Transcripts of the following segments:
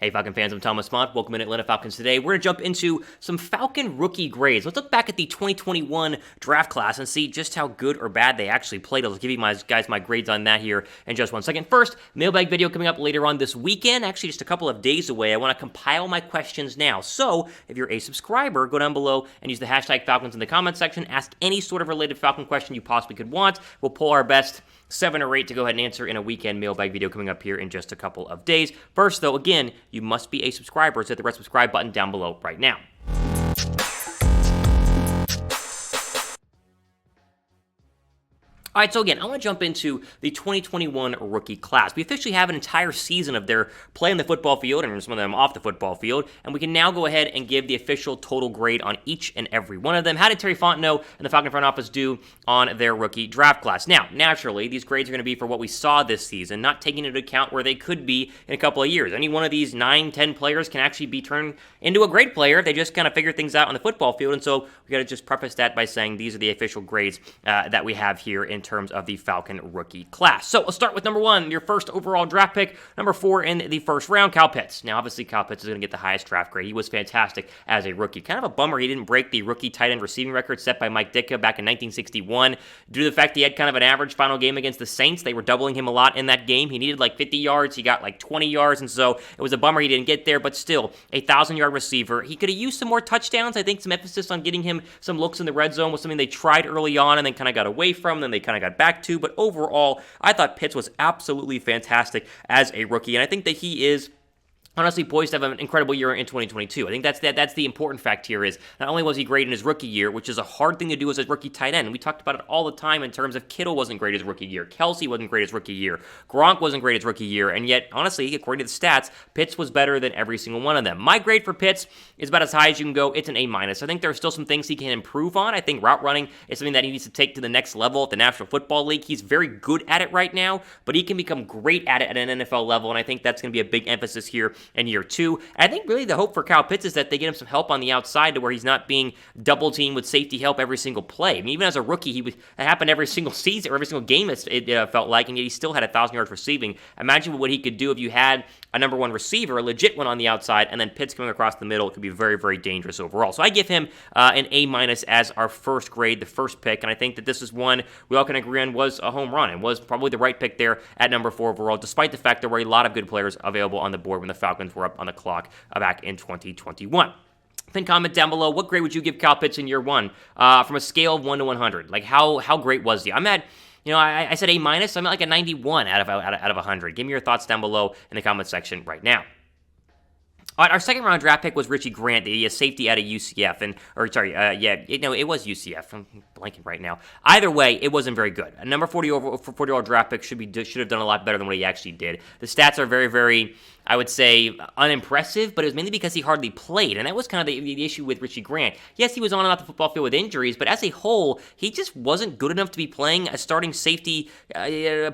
Hey Falcon fans, I'm Thomas Mott. Welcome in Atlanta Falcons today. We're going to jump into some Falcon rookie grades. Let's look back at the 2021 draft class and see just how good or bad they actually played. I'll give you guys my grades on that here in just 1 second. First, mailbag video coming up later on this weekend, actually just a couple of days away. I want to compile my questions now. So if you're a subscriber, go down below and use the hashtag Falcons in the comments section. Ask any sort of related Falcon question you possibly could want. We'll pull our best 7 or 8 to go ahead and answer in a weekend mailbag video coming up here in just a couple of days. First, though, again, you must be a subscriber, so hit the red subscribe button down below right now. All right, so again, I want to jump into the 2021 rookie class. We officially have an entire season of their play on the football field and some of them off the football field, and we can now go ahead and give the official total grade on each and every one of them. How did Terry Fontenot and the Falcon front office do on their rookie draft class? Now, naturally, these grades are going to be for what we saw this season, not taking into account where they could be in a couple of years. Any one of these 9, 10 players can actually be turned into a great player if they just kind of figure things out on the football field, and so we got to just preface that by saying these are the official grades that we have here in terms of the Falcon rookie class. So let's start with number 1, your first overall draft pick, number 4 in the first round, Kyle Pitts. Now, obviously, Kyle Pitts is going to get the highest draft grade. He was fantastic as a rookie. Kind of a bummer he didn't break the rookie tight end receiving record set by Mike Ditka back in 1961. Due to the fact he had kind of an average final game against the Saints, they were doubling him a lot in that game. He needed like 50 yards. He got like 20 yards, and so it was a bummer he didn't get there, but still, a 1,000-yard receiver. He could have used some more touchdowns. I think some emphasis on getting him some looks in the red zone was something they tried early on and then kind of got away from, then they kind of got back to, but overall, I thought Pitts was absolutely fantastic as a rookie, and I think that he is honestly poised to have an incredible year in 2022. I think that's the important fact here is not only was he great in his rookie year, which is a hard thing to do as a rookie tight end. We talked about it all the time in terms of Kittle wasn't great his rookie year. Kelsey wasn't great his rookie year. Gronk wasn't great his rookie year. And yet, honestly, according to the stats, Pitts was better than every single one of them. My grade for Pitts is about as high as you can go. It's an A-. I think there are still some things he can improve on. I think route running is something that he needs to take to the next level at the National Football League. He's very good at it right now, but he can become great at it at an NFL level, and I think that's going to be a big emphasis here in year 2. I think really the hope for Kyle Pitts is that they get him some help on the outside to where he's not being double teamed with safety help every single play. I mean, even as a rookie, it happened every single season or every single game it felt like, and yet he still had 1,000 yards receiving. Imagine what he could do if you had a number 1 receiver, a legit one on the outside, and then Pitts coming across the middle. It could be very, very dangerous overall. So I give him an A- as our first grade, the first pick, and I think that this is one we all can agree on was a home run and was probably the right pick there at number 4 overall, despite the fact there were a lot of good players available on the board when the Falcons were up on the clock back in 2021. Then comment down below, what grade would you give Kyle Pitts in year 1 from a scale of 1 to 100? Like, how great was he? I'm at, I said A-. I'm at like a 91 out of 100. Give me your thoughts down below in the comment section right now. All right, our second round draft pick was Richie Grant, the safety out of UCF, it was UCF. I'm blanking right now. Either way, it wasn't very good. A number 40 overall draft pick should have done a lot better than what he actually did. The stats are very, very, I would say, unimpressive, but it was mainly because he hardly played, and that was kind of the issue with Richie Grant. Yes, he was on and off the football field with injuries, but as a whole, he just wasn't good enough to be playing a starting safety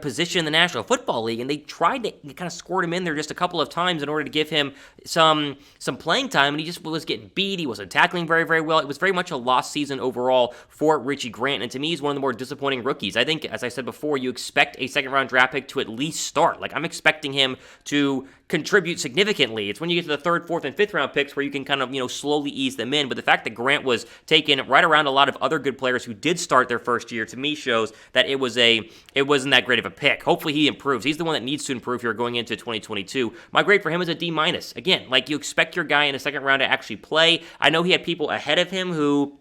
position in the National Football League, and they tried to kind of squirt him in there just a couple of times in order to give him some playing time, and he just was getting beat. He wasn't tackling very, very well. It was very much a lost season overall for Richie Grant, and to me, he's one of the more disappointing rookies. I think, as I said before, you expect a second-round draft pick to at least start. Like, I'm expecting him to contribute significantly. It's when you get to the 3rd, 4th, and 5th round picks where you can kind of, slowly ease them in. But the fact that Grant was taken right around a lot of other good players who did start their first year, to me shows that it wasn't that great of a pick. Hopefully he improves. He's the one that needs to improve here going into 2022. My grade for him is a D-. Again, like, you expect your guy in the second round to actually play. I know he had people ahead of him who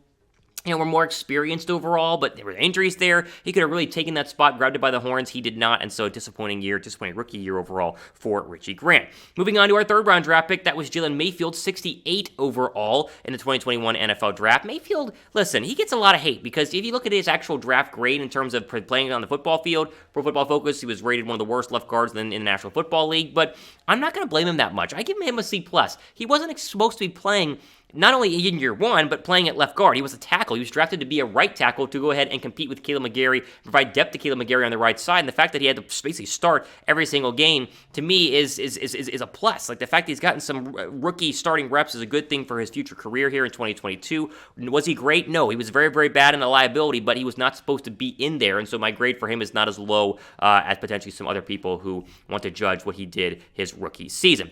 were more experienced overall, but there were injuries there. He could have really taken that spot, grabbed it by the horns. He did not, and so disappointing rookie year overall for Richie Grant. Moving on to our 3rd round draft pick, that was Jalen Mayfield, 68 overall in the 2021 NFL draft. Mayfield, listen, he gets a lot of hate because if you look at his actual draft grade in terms of playing on the football field, Pro Football Focus, he was rated one of the worst left guards in the National Football League, but I'm not going to blame him that much. I give him a C+. He wasn't supposed to be playing not only in year 1, but playing at left guard. He was a tackle. He was drafted to be a right tackle to go ahead and compete with Caleb McGarry, provide depth to Caleb McGarry on the right side. And the fact that he had to basically start every single game, to me, is a plus. Like, the fact that he's gotten some rookie starting reps is a good thing for his future career here in 2022. Was he great? No. He was very, very bad in a liability, but he was not supposed to be in there. And so my grade for him is not as low as potentially some other people who want to judge what he did his rookie season.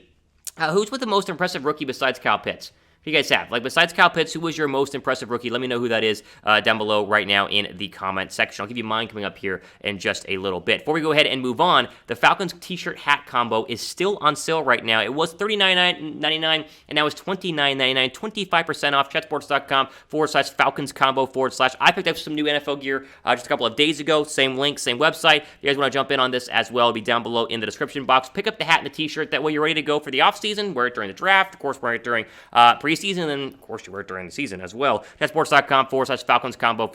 Who's with the most impressive rookie besides Kyle Pitts? Who do you guys have? Like, besides Kyle Pitts, who was your most impressive rookie? Let me know who that is down below right now in the comment section. I'll give you mine coming up here in just a little bit. Before we go ahead and move on, the Falcons t-shirt hat combo is still on sale right now. It was $39.99, and now it's $29.99, 25% off, chatsports.com/Falcons combo / I picked up some new NFL gear just a couple of days ago. Same link, same website. If you guys want to jump in on this as well, it'll be down below in the description box. Pick up the hat and the t-shirt. That way you're ready to go for the offseason. Wear it during the draft. Of course, wear it during preseason, and of course you wear it during the season as well. Chatsports.com /Falcons combo /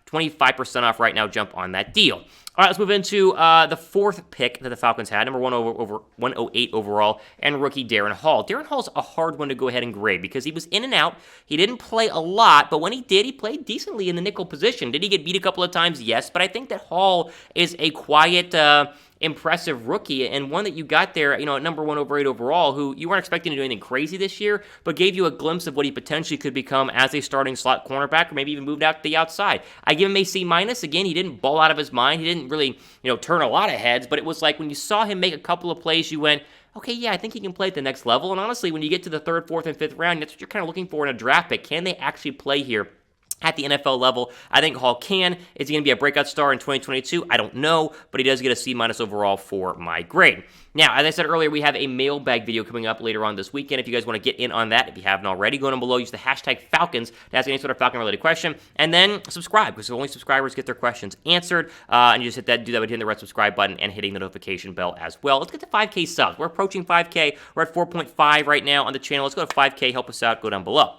25% off right now. Jump on that deal. All right, let's move into the fourth pick that the Falcons had, number 108 overall, and rookie Darren Hall. Darren Hall's a hard one to go ahead and grade because he was in and out. He didn't play a lot, but when he did, he played decently in the nickel position. Did he get beat a couple of times? Yes, but I think that Hall is a quiet, impressive rookie, and one that you got there, at number 108 overall, who you weren't expecting to do anything crazy this year, but gave you a glimpse of what he potentially could become as a starting slot cornerback, or maybe even moved out to the outside. I give him a C-. Again, he didn't ball out of his mind. He didn't really, turn a lot of heads, but it was like when you saw him make a couple of plays, you went, okay, yeah, I think he can play at the next level. And honestly, when you get to the 3rd, 4th, and 5th round, that's what you're kind of looking for in a draft pick. Can they actually play here at the NFL level? I think Hall can. Is he going to be a breakout star in 2022? I don't know, but he does get a C- overall for my grade. Now, as I said earlier, we have a mailbag video coming up later on this weekend. If you guys want to get in on that, if you haven't already, go down below, use the hashtag Falcons to ask any sort of Falcon-related question, and then subscribe, because only subscribers get their questions answered, and you just do that by hitting the red subscribe button and hitting the notification bell as well. Let's get to 5K subs. We're approaching 5K. We're at 4.5 right now on the channel. Let's go to 5K. Help us out. Go down below.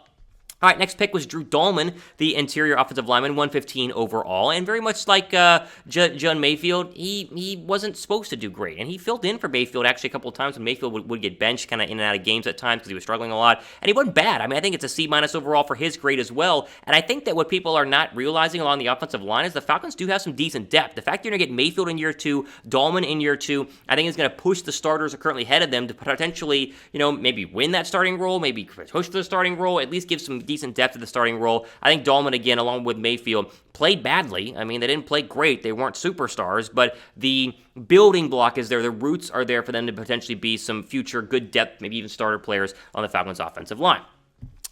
All right, next pick was Drew Dalman, the interior offensive lineman, 115 overall, and very much like John Mayfield, he wasn't supposed to do great, and he filled in for Mayfield actually a couple of times when Mayfield would get benched kind of in and out of games at times because he was struggling a lot, and he wasn't bad. I think it's a C- overall for his grade as well, and I think that what people are not realizing along the offensive line is the Falcons do have some decent depth. The fact you're going to get Mayfield in year 2, Dalman in year 2, I think is going to push the starters who are currently ahead of them to potentially, maybe win that starting role, maybe push for the starting role, at least give some decent depth to the starting role. I think Dalman, again, along with Mayfield, played badly. They didn't play great. They weren't superstars, but the building block is there. The roots are there for them to potentially be some future good depth, maybe even starter players on the Falcons offensive line.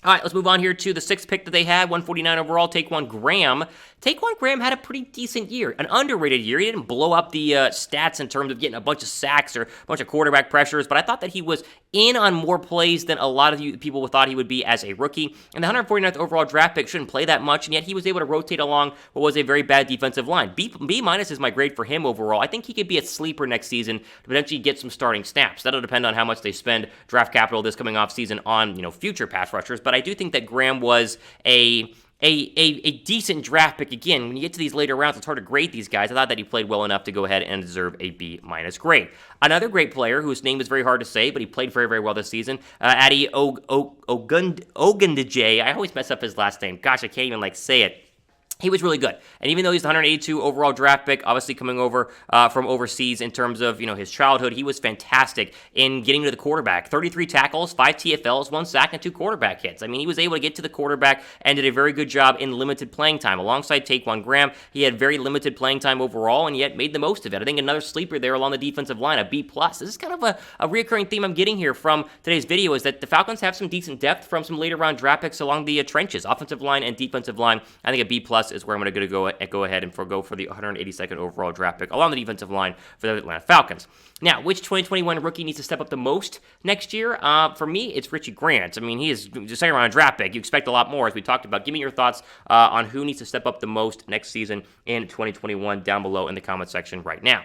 All right, let's move on here to the 6th pick that they had, 149 overall, Taquan Graham. Taquan Graham had a pretty decent year, an underrated year. He didn't blow up the stats in terms of getting a bunch of sacks or a bunch of quarterback pressures, but I thought that he was in on more plays than a lot of people thought he would be as a rookie. And the 149th overall draft pick shouldn't play that much, and yet he was able to rotate along what was a very bad defensive line. B- is my grade for him overall. I think he could be a sleeper next season to potentially get some starting snaps. That'll depend on how much they spend draft capital this coming off season on future pass rushers, but I do think that Graham was a decent draft pick. Again, when you get to these later rounds, it's hard to grade these guys. I thought that he played well enough to go ahead and deserve a B- grade. Another great player whose name is very hard to say, but he played very, very well this season, Adi Ogundeji. I always mess up his last name. Gosh, I can't even say it. He was really good. And even though he's the 182 overall draft pick, obviously coming over from overseas in terms of, his childhood, he was fantastic in getting to the quarterback. 33 tackles, 5 TFLs, 1 sack, and 2 quarterback hits. He was able to get to the quarterback and did a very good job in limited playing time. Alongside Taquan Graham, he had very limited playing time overall and yet made the most of it. I think another sleeper there along the defensive line, a B+. This is kind of a reoccurring theme I'm getting here from today's video, is that the Falcons have some decent depth from some later round draft picks along the trenches, offensive line and defensive line. I think a B+ is where I'm going to go ahead and forgo for the 182nd overall draft pick along the defensive line for the Atlanta Falcons. Now, which 2021 rookie needs to step up the most next year? For me, it's Richie Grant. He is the second round draft pick. You expect a lot more, as we talked about. Give me your thoughts on who needs to step up the most next season in 2021 down below in the comment section right now.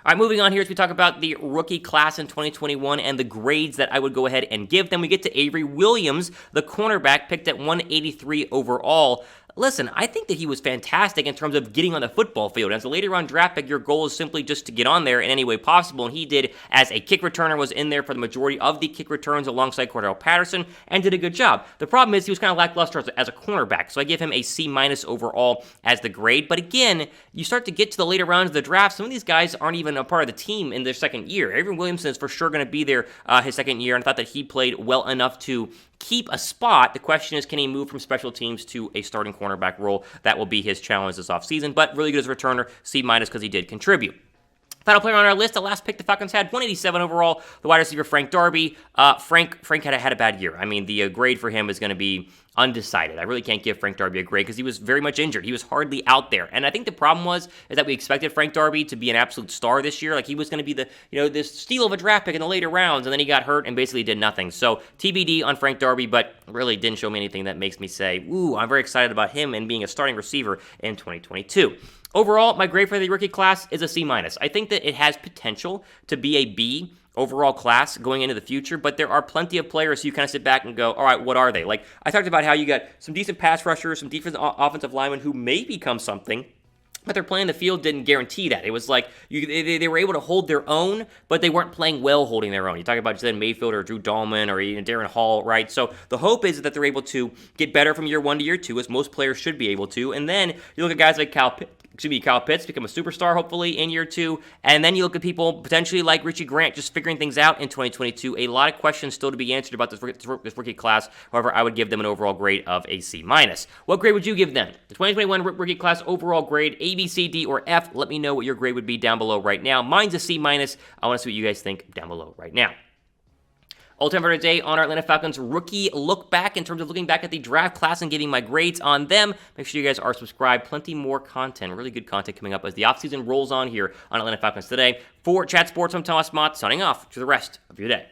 All right, moving on here as we talk about the rookie class in 2021 and the grades that I would go ahead and give them. We get to Avery Williams, the cornerback, picked at 183 overall. Listen, I think that he was fantastic in terms of getting on the football field. As a later round draft pick, your goal is simply just to get on there in any way possible, and he did, as a kick returner, was in there for the majority of the kick returns alongside Cordell Patterson, and did a good job. The problem is he was kind of lackluster as a cornerback, so I give him a C- overall as the grade. But again, you start to get to the later rounds of the draft, some of these guys aren't even a part of the team in their second year. Avery Williamson is for sure going to be there his second year, and I thought that he played well enough to keep a spot. The question is, can he move from special teams to a starting cornerback role? That will be his challenge this offseason, but really good as a returner, C- because he did contribute. Final player on our list, the last pick the Falcons had, 187 overall, the wide receiver Frank Darby. Frank had a bad year. I mean, the grade for him is going to be undecided. I really can't give Frank Darby a grade because he was very much injured. He was hardly out there. And I think the problem is that we expected Frank Darby to be an absolute star this year. Like, he was going to be this steal of a draft pick in the later rounds, and then he got hurt and basically did nothing. So TBD on Frank Darby, but really didn't show me anything that makes me say, ooh, I'm very excited about him and being a starting receiver in 2022. Overall, my grade for the rookie class is a C-. I think that it has potential to be a B overall class going into the future, but there are plenty of players who you kind of sit back and go, all right, what are they? Like, I talked about how you got some decent pass rushers, some defensive offensive linemen who may become something, but their play in the field didn't guarantee that. It was like they were able to hold their own, but they weren't playing well holding their own. You talk about Jalen Mayfield or Drew Dalman or even Darren Hall, right? So the hope is that they're able to get better from year 1 to year 2, as most players should be able to. And then you look at guys like Kyle Pitts become a superstar, hopefully, in year 2. And then you look at people potentially like Richie Grant just figuring things out in 2022. A lot of questions still to be answered about this rookie class. However, I would give them an overall grade of a C-. What grade would you give them? The 2021 rookie class overall grade, A, B, C, D, or F? Let me know what your grade would be down below right now. Mine's a C-. I want to see what you guys think down below right now. All time for today on our Atlanta Falcons rookie look back in terms of looking back at the draft class and giving my grades on them. Make sure you guys are subscribed. Plenty more content, really good content coming up as the offseason rolls on here on Atlanta Falcons Today. For Chat Sports, I'm Thomas Mott, signing off to the rest of your day.